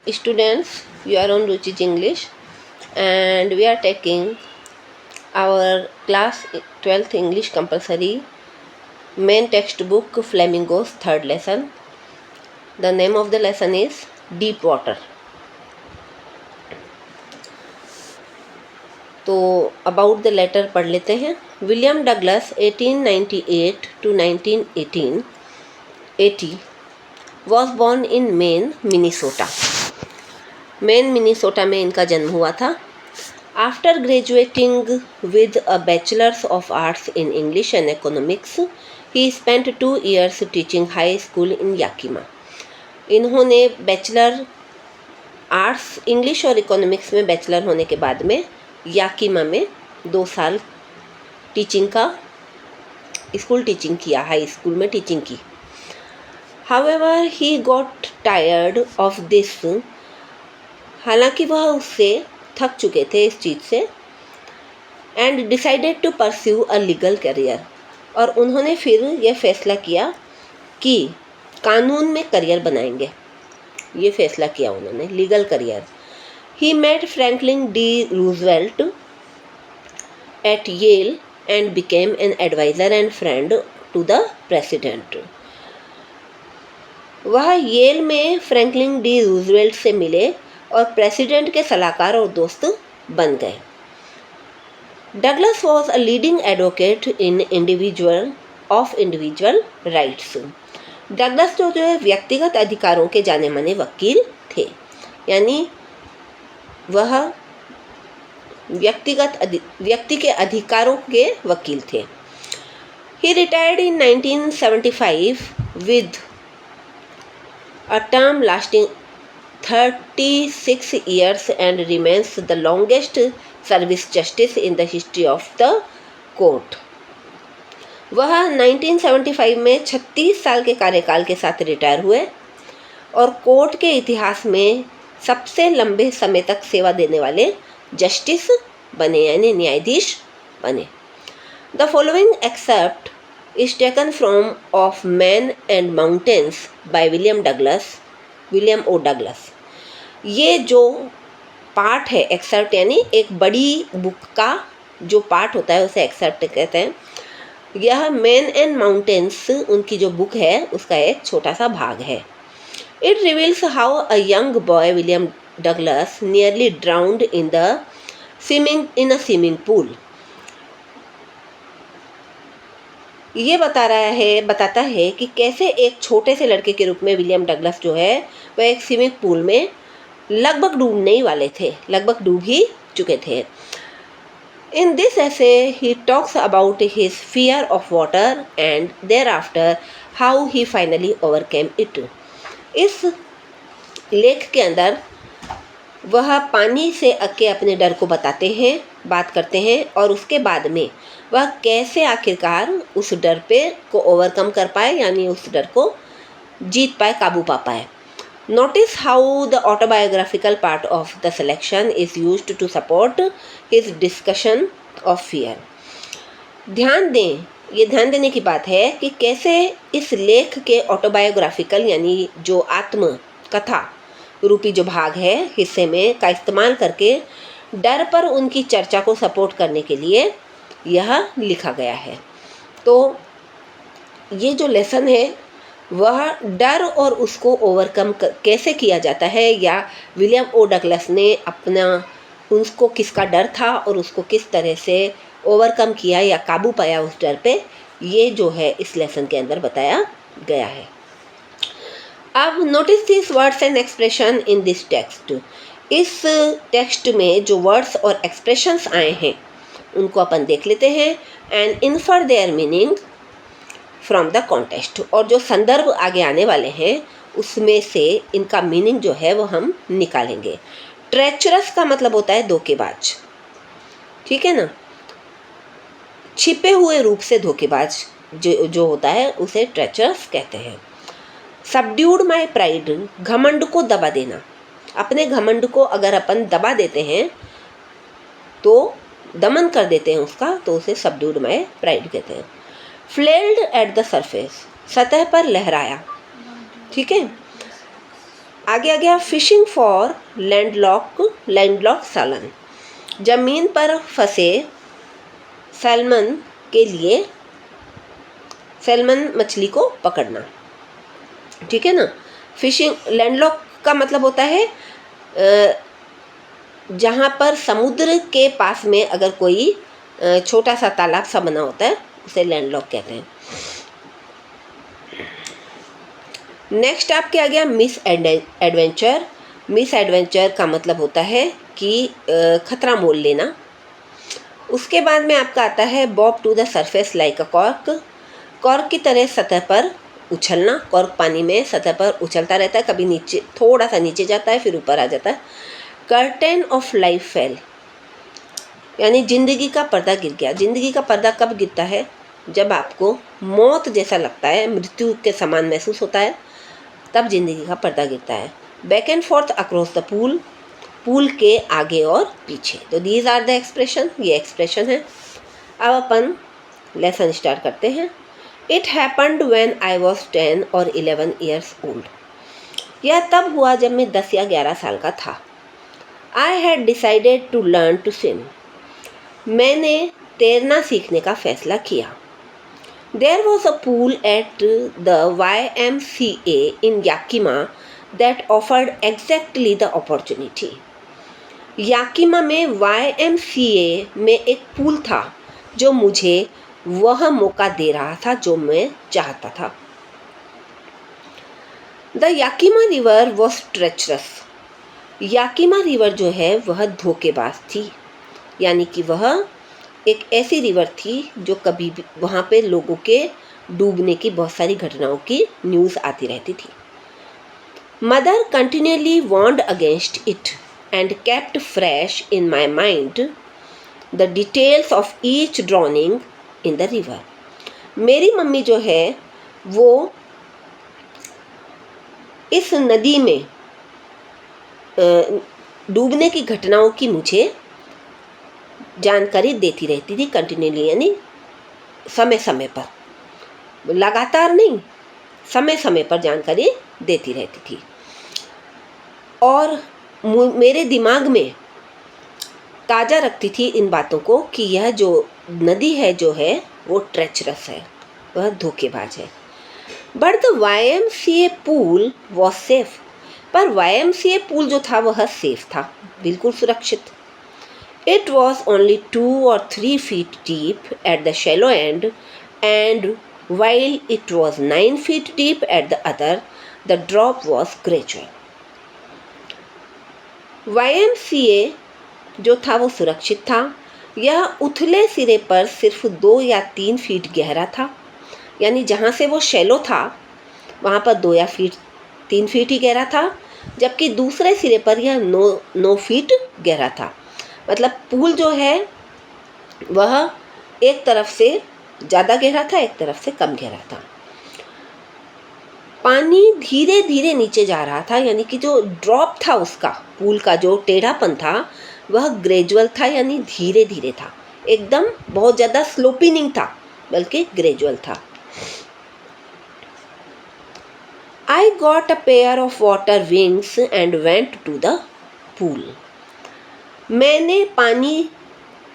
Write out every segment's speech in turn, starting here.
Students, you are on Ruchi's English and we are taking our class 12th English compulsory main textbook Flamingos third lesson. The name of the lesson is Deep Water. तो about the letter पढ़ लेते हैं. William Douglas 1898 to 1980 was born in main Minnesota. Main Minnesota में इनका जन्म हुआ था. After graduating with a bachelors of arts in English and economics he spent 2 years teaching high school in Yakima. इन्होंने bachelor arts English और economics में bachelor होने के बाद में याकिमा में 2 साल टीचिंग का स्कूल टीचिंग किया, हाई स्कूल में टीचिंग की. However he got tired of this. हालांकि वह उससे थक चुके थे इस चीज़ से. And decided to pursue a legal career. और उन्होंने फिर यह फैसला किया कि कानून में करियर बनाएंगे. ये फैसला किया उन्होंने, legal career. He met Franklin D. Roosevelt at Yale and became an advisor and friend to the president. वह येल में फ्रैंकलिन डी रूजवेल्ट से मिले और प्रेसिडेंट के सलाहकार और दोस्त बन गए. Douglas was a leading advocate in individual rights. Douglas जो है व्यक्तिगत अधिकारों के जाने माने वकील थे, यानी वह व्यक्ति के अधिकारों के वकील थे. He retired in 1975 with a term lasting 36 years and remains the longest service justice in the history of the court. वह 1975 में 36 साल के कार्यकाल के साथ रिटायर हुए और कोर्ट के इतिहास में सबसे लंबे समय तक सेवा देने वाले जस्टिस बने, यानी न्यायाधीश बने. The following excerpt is taken from of man and mountains by William O Douglas. ये जो पार्ट है, एक्सेप्ट यानी एक बड़ी बुक का जो पार्ट होता है उसे एक्सेप्ट कहते हैं. यह मैन एंड माउंटेन्स उनकी जो बुक है उसका एक छोटा सा भाग है. It reveals how a young boy, William Douglas, nearly drowned in a swimming pool. ये बताता है कि कैसे एक छोटे से लड़के के रूप में विलियम डगलस जो है वह एक स्विमिंग पूल में लगभग डूबने ही वाले थे, लगभग डूब ही चुके थे. In this essay, he talks about his fear of water and thereafter how he finally overcame it. इस लेख के अंदर वह पानी से के अपने डर को बात करते हैं और उसके बाद में वह कैसे आखिरकार उस डर को ओवरकम कर पाए, यानी उस डर को जीत पाए, काबू पा पाए. Notice how the autobiographical part of the selection is used to support his discussion of fear. ध्यान देने की बात है कि कैसे इस लेख के ऑटोबायोग्राफिकल यानी जो आत्मकथा रूपी जो भाग है हिस्से में का इस्तेमाल करके डर पर उनकी चर्चा को सपोर्ट करने के लिए यह लिखा गया है. तो ये जो लेसन है वह डर और उसको ओवरकम कैसे किया जाता है, या विलियम ओ डगलस ने उसको किसका डर था और उसको किस तरह से ओवरकम किया या काबू पाया उस डर पे, ये जो है इस लेसन के अंदर बताया गया है. अब notice this words and expression in this text. इस टेक्स्ट में जो वर्ड्स और एक्सप्रेशंस आए हैं उनको अपन देख लेते हैं. And infer their meaning from the context. और जो संदर्भ आगे आने वाले हैं उसमें से इनका मीनिंग जो है वो हम निकालेंगे. ट्रेचरस का मतलब होता है धोखेबाज, ठीक है ना. छिपे हुए रूप से धोखेबाज जो होता है उसे ट्रेचरस कहते हैं. सबड्यूड माई प्राइड, घमंड को दबा देना. अपने घमंड को अगर अपन दबा देते हैं तो दमन कर देते हैं उसका, तो उसे सबड्यूड माई प्राइड कहते हैं. फ्लेल्ड एट द सरफेस, सतह पर लहराया, ठीक है. आगे आ गया फिशिंग फॉर लैंडलॉक सालन, जमीन पर फंसे सैल्मन के लिए, सैल्मन मछली को पकड़ना, ठीक है ना। फिशिंग लैंडलॉक का मतलब होता है जहाँ पर समुद्र के पास में अगर कोई छोटा सा तालाब सा बना होता है उसे लैंडलॉक कहते हैं। नेक्स्ट आपके आ गया मिस एडवेंचर। मिस एडवेंचर का मतलब होता है कि खतरा मोल लेना। उसके बाद में आपका आता है bob to the surface like a cork, cork की तरह सतह पर उछलना। कॉर्क पानी में सतह पर उछलता रहता है, कभी नीचे थोड़ा सा नीचे जाता है फिर ऊपर आ जाता है। कर्टेन ऑफ लाइफ फेल, यानी ज़िंदगी का पर्दा गिर गया। ज़िंदगी का पर्दा कब गिरता है? जब आपको मौत जैसा लगता है, मृत्यु के समान महसूस होता है, तब ज़िंदगी का पर्दा गिरता है। Back and fourth across the pool, pool के आगे और पीछे। तो दीज आर द एक्सप्रेशन, ये एक्सप्रेशन है। अब अपन लेसन स्टार्ट करते हैं। It happened when I was 10 और 11 ईयर्स ओल्ड, यह तब हुआ जब मैं 10 या 11 साल का था। I had decided to learn to swim, मैंने तैरना सीखने का फैसला किया। There was a pool at the YMCA in Yakima that offered exactly the opportunity, Yakima में YMCA में एक पूल था जो मुझे वह मौका दे रहा था जो मैं चाहता था। The Yakima river was treacherous, Yakima river जो है वह धोखेबाज थी, यानी कि वह एक ऐसी रिवर थी जो कभी भी वहाँ पे लोगों के डूबने की बहुत सारी घटनाओं की न्यूज़ आती रहती थी। Mother continuously warned against it and kept fresh in my mind the details of each drowning in the river. मेरी मम्मी जो है वो इस नदी में डूबने की घटनाओं की मुझे जानकारी देती रहती थी कंटिन्यूअली, यानी समय समय पर, लगातार नहीं, समय समय पर जानकारी देती रहती थी। और मेरे दिमाग में ताज़ा रखती थी इन बातों को कि यह जो नदी है जो है वो ट्रेचरस है, वह धोखेबाज है। But the YMCA pool was safe, पर YMCA पूल जो था वह सेफ था, बिल्कुल सुरक्षित। It was only 2 or 3 feet deep at the shallow end, and while it was 9 feet deep at the other, the drop was gradual. YMCA जो था वो सुरक्षित था, यह उथले सिरे पर सिर्फ 2 या 3 फीट गहरा था, यानी जहाँ से वो शैलो था वहाँ पर 2 या 3 फीट ही गहरा था, जबकि दूसरे सिरे पर यह 9 फीट गहरा था। मतलब पूल जो है वह एक तरफ से ज़्यादा गहरा था, एक तरफ से कम गहरा था। पानी धीरे धीरे नीचे जा रहा था, यानी कि जो ड्रॉप था उसका, पूल का जो टेढ़ापन था वह ग्रेजुअल था, यानी धीरे धीरे था, एकदम बहुत ज़्यादा स्लोपी नहीं था बल्कि ग्रेजुअल था। I got a pair of water wings and went to the pool, मैंने पानी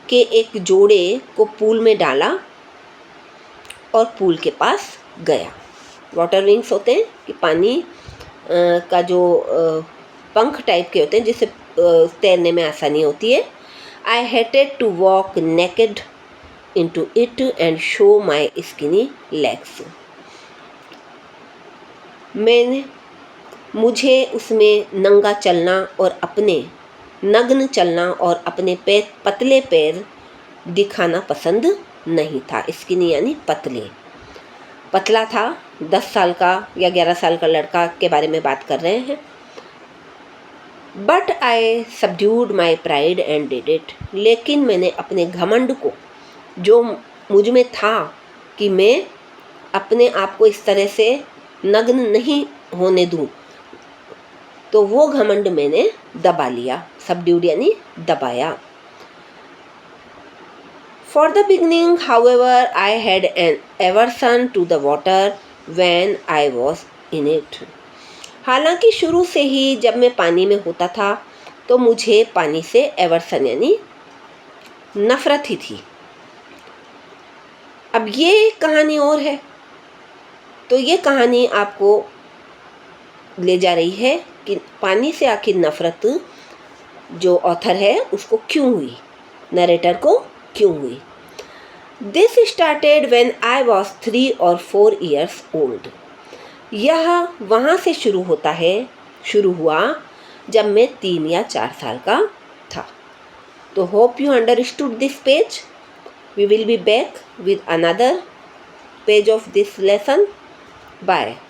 के एक जोड़े को पूल में डाला और पूल के पास गया। वाटर विंग्स होते हैं कि पानी का जो पंख टाइप के होते हैं जिससे तैरने में आसानी होती है। I hated to walk naked into it and show my skinny legs, मुझे उसमें नंगा चलना और अपने नग्न चलना और अपने पतले पैर दिखाना पसंद नहीं था। स्किनी यानी पतले, पतला था। 10 साल का या 11 साल का लड़का के बारे में बात कर रहे हैं। But I subdued my pride and did it, लेकिन मैंने अपने घमंड को जो मुझ में था कि मैं अपने आप को इस तरह से नग्न नहीं होने दूं, तो वो घमंड मैंने दबा लिया। सबड्यूड यानी दबाया। For the beginning however I had an aversion to the water when I was in it, हालांकि शुरू से ही जब मैं पानी में होता था तो मुझे पानी से एवर्सन यानी नफ़रत ही थी। अब ये एक कहानी और है। तो ये कहानी आपको ले जा रही है कि पानी से आखिर नफ़रत जो ऑथर है उसको क्यों हुई, नरेटर को क्यों हुई। This started when I was 3 और 4 years ओल्ड। यह वहाँ से शुरू हुआ जब मैं 3 या 4 साल का था। तो hope you understood this page. We will be back with another page of this lesson. Bye.